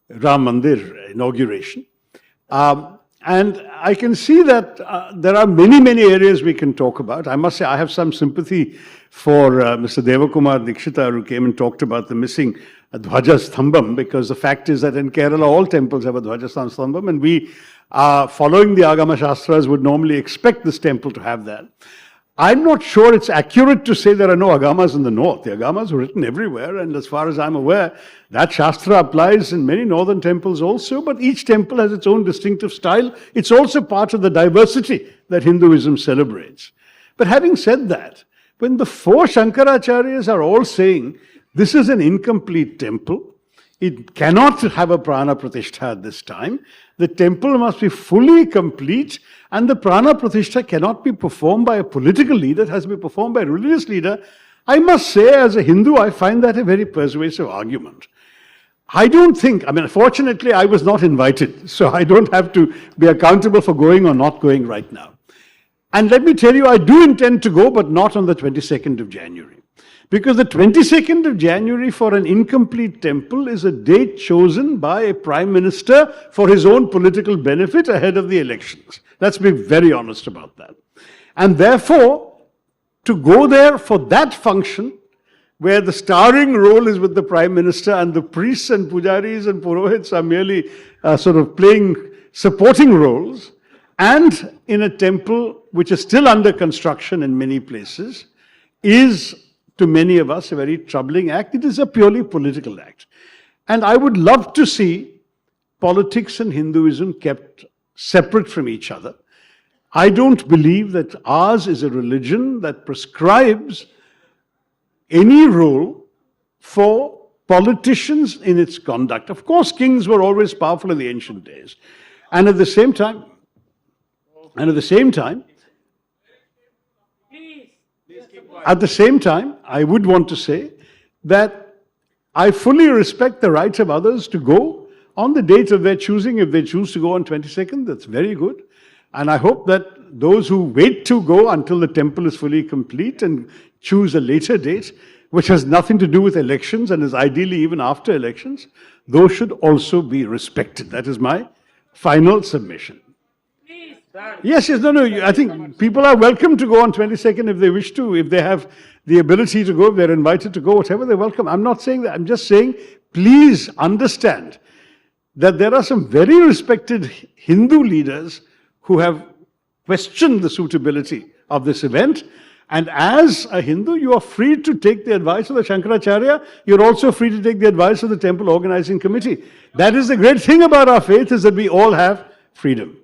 Ram Mandir inauguration. And I can see that there are many, many areas we can talk about. I must say I have some sympathy for Mr. Devakumar Dikshita, who came and talked about the missing Dhwaja Stambham, because the fact is that in Kerala all temples have a Dhwaja Stambham, and we, following the Agama Shastras, would normally expect this temple to have that. I'm not sure it's accurate to say there are no agamas in the north. The agamas are written everywhere, and as far as I'm aware, that shastra applies in many northern temples also, but each temple has its own distinctive style. It's also part of the diversity that Hinduism celebrates. But having said that, when the four Shankaracharyas are all saying this is an incomplete temple, it cannot have a prana pratishtha at this time, the temple must be fully complete, and the prana pratishtha cannot be performed by a political leader, it has to be performed by a religious leader. I must say, as a Hindu, I find that a very persuasive argument. I don't think, I mean, fortunately, I was not invited, so I don't have to be accountable for going or not going right now. And let me tell you, I do intend to go, but not on the 22nd of January. Because the 22nd of January for an incomplete temple is a date chosen by a prime minister for his own political benefit ahead of the elections. Let's be very honest about that. And therefore, to go there for that function, where the starring role is with the prime minister and the priests and pujaris and purohits are merely sort of playing supporting roles, and in a temple which is still under construction in many places, is to many of us a very troubling act. It is a purely political act. And I would love to see politics and Hinduism kept separate from each other. I don't believe that ours is a religion that prescribes any role for politicians in its conduct. Of course, kings were always powerful in the ancient days. And at the same time, I would want to say that I fully respect the rights of others to go on the date of their choosing. If they choose to go on 22nd, that's very good. And I hope that those who wait to go until the temple is fully complete and choose a later date, which has nothing to do with elections and is ideally even after elections, those should also be respected. That is my final submission. Yes, no, I think people are welcome to go on 22nd if they wish to, if they have the ability to go, if they're invited to go, whatever, they're welcome. I'm not saying that, I'm just saying, please understand that there are some very respected Hindu leaders who have questioned the suitability of this event. And as a Hindu, you are free to take the advice of the Shankaracharya. You're also free to take the advice of the temple organizing committee. That is the great thing about our faith, is that we all have freedom.